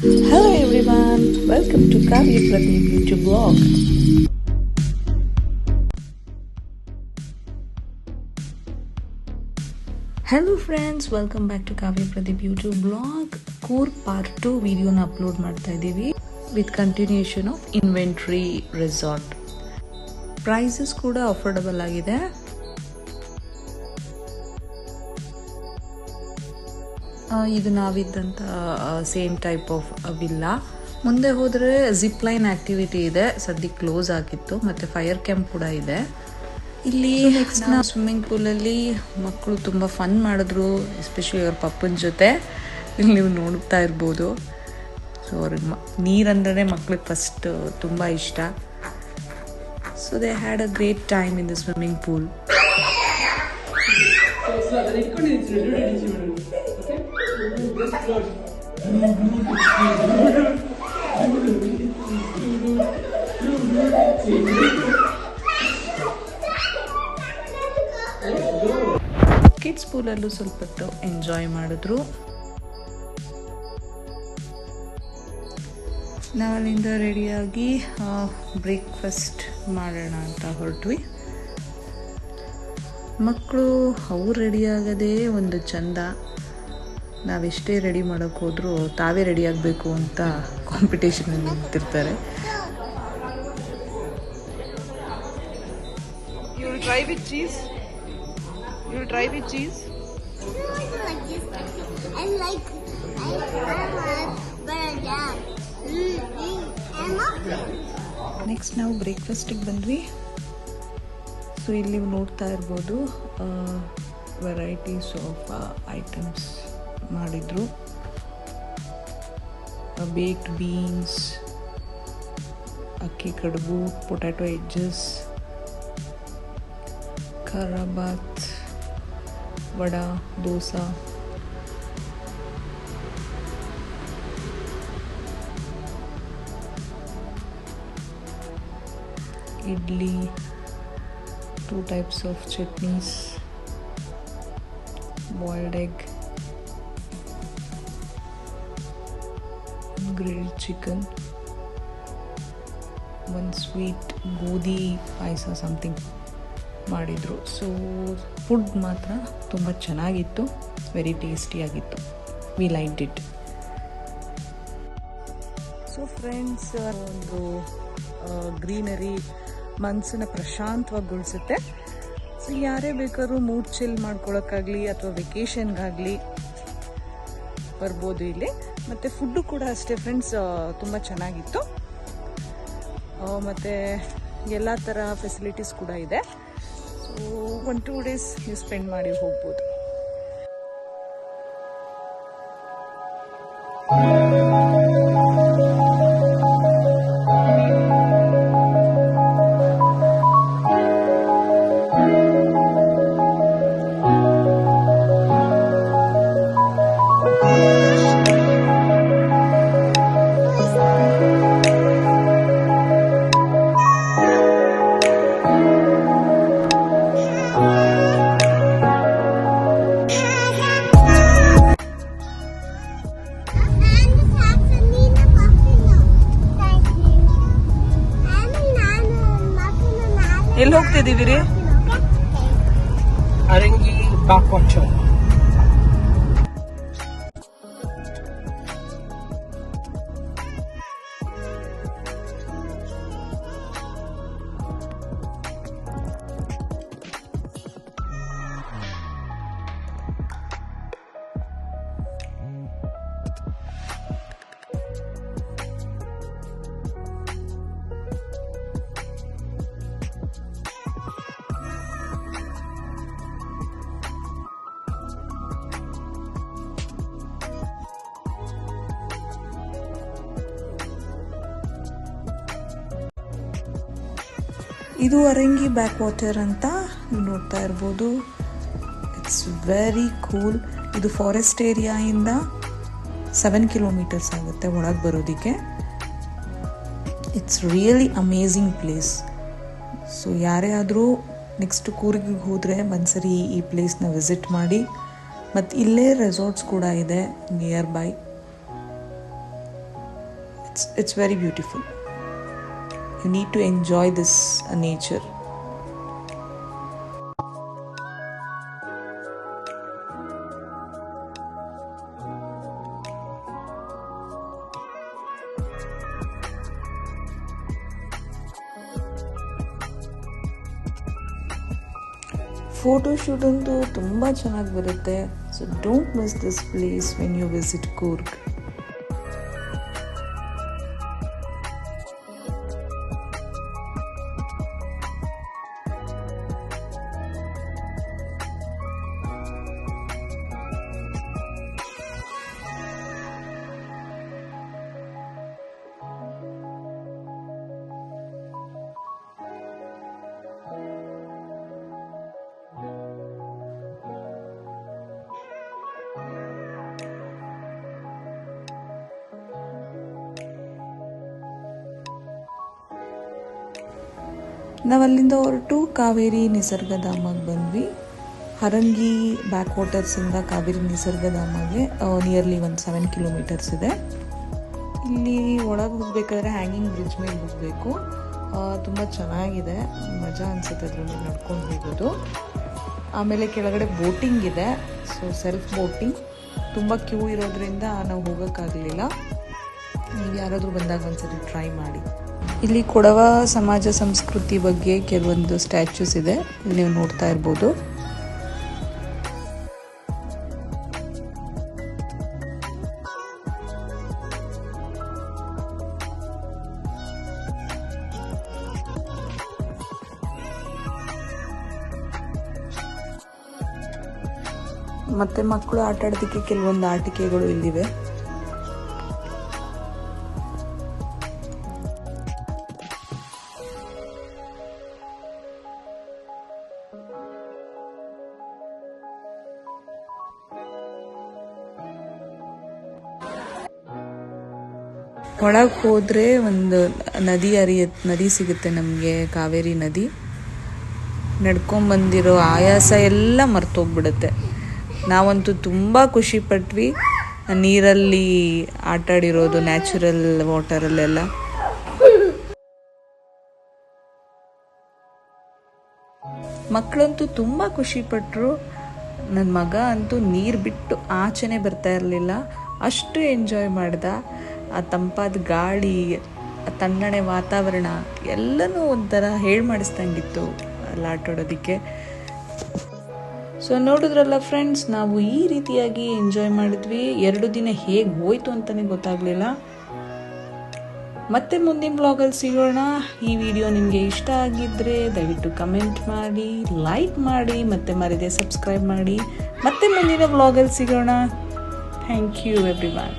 Hello everyone, welcome to Kavya Pradeep YouTube blog. Hello friends, welcome back to Kavya Pradeep YouTube blog. Coor part 2 video na upload ಮಾಡ್ತಾ ಇದೀವಿ with continuation of Inventory Resort. Prices ಕೂಡ affordable ಆಗಿದೆ. ಇದು ನಾವಿದ್ದಂಥ same type of villa. ಮುಂದೆ ಹೋದರೆ zip line activity ಇದೆ, ಸದ್ಯಕ್ಕೆ close ಆಗಿತ್ತು, ಮತ್ತು ಫೈರ್ ಕ್ಯಾಂಪ್ ಕೂಡ ಇದೆ ಇಲ್ಲಿ. ನೆಕ್ಸ್ಟ್ ನಾವು ಸ್ವಿಮ್ಮಿಂಗ್ ಪೂಲಲ್ಲಿ ಮಕ್ಕಳು ತುಂಬ ಫನ್ ಮಾಡಿದ್ರು, ಎಸ್ಪೆಷಲಿ ಅವ್ರ ಪಪ್ಪನ ಜೊತೆ. ಇಲ್ಲಿ ನೀವು ನೋಡ್ತಾ ಇರ್ಬೋದು. ಸೊ ಅವ್ರಿಗೆ ನೀರಂದ್ರೆ ಮಕ್ಳಿಗೆ ಫಸ್ಟ್ ತುಂಬ ಇಷ್ಟ. So they had a great time in the swimming pool. Kids ಪೂಲಲ್ಲೂ ಸ್ವಲ್ಪ ಹೊತ್ತು ಎಂಜಾಯ್ ಮಾಡಿದ್ರು. ನಾವಲ್ಲಿಂದ ರೆಡಿಯಾಗಿ ಬ್ರೇಕ್ಫಾಸ್ಟ್ ಮಾಡೋಣ ಅಂತ ಹೊರಟ್ವಿ. ಮಕ್ಕಳು ಅವ್ರು ರೆಡಿ ಆಗೋದೇ ಒಂದು ಚಂದ. ನಾವೆಷ್ಟೇ ರೆಡಿ ಮಾಡೋಕ್ಕೆ ಹೋದರೂ ತಾವೇ ರೆಡಿ ಆಗಬೇಕು ಅಂತ ಕಾಂಪಿಟೇಷನಲ್ಲಿ ನಿಂತಿರ್ತಾರೆ. You'll try with cheese? You'll try with cheese? Next ನಾವು ಬ್ರೇಕ್ಫಾಸ್ಟಿಗೆ ಬಂದ್ವಿ. ಸೊ ಇಲ್ಲಿ ನೀವು ನೋಡ್ತಾ ಇರ್ಬೋದು, ವೆರೈಟೀಸ್ ಆಫ್ ಐಟಮ್ಸ್ ಮಾಡಿದ್ರು. ಬೇಕ್ಡ್ ಬೀನ್ಸ್, ಅಕ್ಕಿ ಕಡುಬು, ಪೊಟ್ಯಾಟೊ ಎಡ್ಜಸ್, ಖಾರಾಬಾತ್, vada, dosa, idli, 2 types of chutneys, boiled egg, grilled chicken, one sweet ಗೋಧಿ ಪಾಯಸ ಸಮಥಿಂಗ್ ಮಾಡಿದರು. ಸೊ ಫುಡ್ ಮಾತ್ರ ತುಂಬ ಚೆನ್ನಾಗಿತ್ತು, ವೆರಿ ಟೇಸ್ಟಿಯಾಗಿತ್ತು. We liked it. So friends, ಒಂದು ಗ್ರೀನರಿ ಮನಸ್ಸನ್ನ ಪ್ರಶಾಂತವಾಗಿಗೊಳಿಸುತ್ತೆ. ಸೊ ಯಾರೇ ಬೇಕಾದ್ರೂ ಮೂಡ್ ಚಿಲ್ ಮಾಡ್ಕೊಳಕ್ಕಾಗಲಿ ಅಥವಾ ವೆಕೇಷನ್ಗಾಗಲಿ ಬರ್ಬೋದು ಇಲ್ಲಿ. ಮತ್ತು ಫುಡ್ಡು ಕೂಡ ಅಷ್ಟೇ ಫ್ರೆಂಡ್ಸ್, ತುಂಬ ಚೆನ್ನಾಗಿತ್ತು. ಮತ್ತು ಎಲ್ಲ ಥರ ಫೆಸಿಲಿಟೀಸ್ ಕೂಡ ಇದೆ. ಸೊ 1-2 ಡೇಸ್ ನೀವು ಸ್ಪೆಂಡ್ ಮಾಡಿ ಹೋಗ್ಬೋದು. ಎಲ್ಲಿ ಹೋಗ್ತಿದ್ದೀವಿ ರೀ? ಅರಂಗಿ ಬ್ಯಾಕ್ ವಾಟರ್. ಇದು ಅರಂಗಿ ಬ್ಯಾಕ್ ವಾಟರ್ ಅಂತ ನೀವು ನೋಡ್ತಾ ಇರ್ಬೋದು. It's very cool. ಇದು ಫಾರೆಸ್ಟ್ ಏರಿಯಾಯಿಂದ 7 ಕಿಲೋಮೀಟರ್ಸ್ ಆಗುತ್ತೆ ಒಳಗೆ ಬರೋದಕ್ಕೆ. It's really amazing place. So ಯಾರೇ ಆದರೂ ನೆಕ್ಸ್ಟ್ ಕೂರ್ಗಿಗೆ ಹೋದರೆ ಒಂದ್ಸರಿ ಈ ಪ್ಲೇಸ್ನ ವಿಸಿಟ್ ಮಾಡಿ. ಮತ್ತು ಇಲ್ಲೇ ರೆಸಾರ್ಟ್ಸ್ ಕೂಡ ಇದೆ nearby. it's very beautiful. You need to enjoy this nature. Photo shoot ಅಂತೂ ತುಂಬ ಚೆನ್ನಾಗಿ ಬರುತ್ತೆ. So don't miss this place when you visit Coorg. ನಾವು ಅಲ್ಲಿಂದ ಹೊರಟು ಕಾವೇರಿ ನಿಸರ್ಗಧಾಮಕ್ಕೆ ಬಂದ್ವಿ. ಹರಂಗಿ ಬ್ಯಾಕ್ ವಾಟರ್ಸಿಂದ ಕಾವೇರಿ ನಿಸರ್ಗಧಾಮಗೆ ನಿಯರ್ಲಿ 7 ಕಿಲೋಮೀಟರ್ಸ್ ಇದೆ. ಇಲ್ಲಿ ಒಳಗೆ ಹೋಗ್ಬೇಕಾದ್ರೆ ಹ್ಯಾಂಗಿಂಗ್ ಬ್ರಿಡ್ಜ್ ಮೇಲೆ ಹೋಗಬೇಕು. ತುಂಬ ಚೆನ್ನಾಗಿದೆ, ಮಜಾ ಅನಿಸುತ್ತೆ ಅದ್ರ ಮೇಲೆ ನಡ್ಕೊಂಡು ಹೋಗೋದು. ಆಮೇಲೆ ಕೆಳಗಡೆ ಬೋಟಿಂಗ್ ಇದೆ, ಸೊ ಸೆಲ್ಫ್ ಬೋಟಿಂಗ್. ತುಂಬ ಕ್ಯೂ ಇರೋದ್ರಿಂದ ನಾವು ಹೋಗೋಕ್ಕಾಗಲಿಲ್ಲ. ನೀವು ಯಾರಾದರೂ ಬಂದಾಗ ಒಂದ್ಸರಿ ಟ್ರೈ ಮಾಡಿ. ಇಲ್ಲಿ ಕೊಡವ ಸಮಾಜ ಸಂಸ್ಕೃತಿ ಬಗ್ಗೆ ಕೆಲವೊಂದು ಸ್ಟ್ಯಾಚ್ಯೂಸ್ ಇದೆ, ನೀವು ನೋಡ್ತಾ ಇರ್ಬೋದು. ಮತ್ತೆ ಮಕ್ಕಳು ಆಟ ಆಡೋದಕ್ಕೆ ಕೆಲವೊಂದು ಆಟಿಕೆಗಳು ಇಲ್ಲಿವೆ. ಒಳಗೆ ಹೋದರೆ ಒಂದು ನದಿ ಸಿಗುತ್ತೆ ನಮಗೆ, ಕಾವೇರಿ ನದಿ. ನಡ್ಕೊಂಬಂದಿರೋ ಆಯಾಸ ಎಲ್ಲ ಮರ್ತೋಗ್ಬಿಡುತ್ತೆ. ನಾವಂತೂ ತುಂಬ ಖುಷಿ ಪಟ್ವಿ ನೀರಲ್ಲಿ ಆಟಾಡಿರೋದು, ನ್ಯಾಚುರಲ್ ವಾಟರಲ್ಲೆಲ್ಲ. ಮಕ್ಕಳಂತೂ ತುಂಬ ಖುಷಿ ಪಟ್ಟರು. ನನ್ನ ಮಗ ಅಂತೂ ನೀರು ಬಿಟ್ಟು ಆಚೆನೆ ಬರ್ತಾ ಇರಲಿಲ್ಲ, ಅಷ್ಟು ಎಂಜಾಯ್ ಮಾಡ್ದ. ಆ ತಂಪಾದ ಗಾಳಿ, ತಣ್ಣನೆ ವಾತಾವರಣ ಎಲ್ಲನೂ ಒಂಥರ ಮಾಡಿಸ್ದಂಗಿತ್ತು ಅಲ್ಲಿ ಆಟಾಡೋದಕ್ಕೆ. ಸೊ ನೋಡಿದ್ರಲ್ಲ ಫ್ರೆಂಡ್ಸ್, ನಾವು ಈ ರೀತಿಯಾಗಿ ಎಂಜಾಯ್ ಮಾಡಿದ್ವಿ. 2 ದಿನ ಹೇಗೆ ಹೋಯ್ತು ಅಂತಲೇ ಗೊತ್ತಾಗಲಿಲ್ಲ. ಮತ್ತೆ ಮುಂದಿನ ಬ್ಲಾಗಲ್ಲಿ ಸಿಗೋಣ. ಈ ವಿಡಿಯೋ ನಿಮಗೆ ಇಷ್ಟ ಆಗಿದ್ದರೆ ದಯವಿಟ್ಟು ಕಮೆಂಟ್ ಮಾಡಿ, ಲೈಕ್ ಮಾಡಿ, ಮತ್ತೆ ಮರೆಯದೆ ಸಬ್ಸ್ಕ್ರೈಬ್ ಮಾಡಿ. ಮತ್ತೆ ಮುಂದಿನ ಬ್ಲಾಗಲ್ಲಿ ಸಿಗೋಣ. Thank you everyone.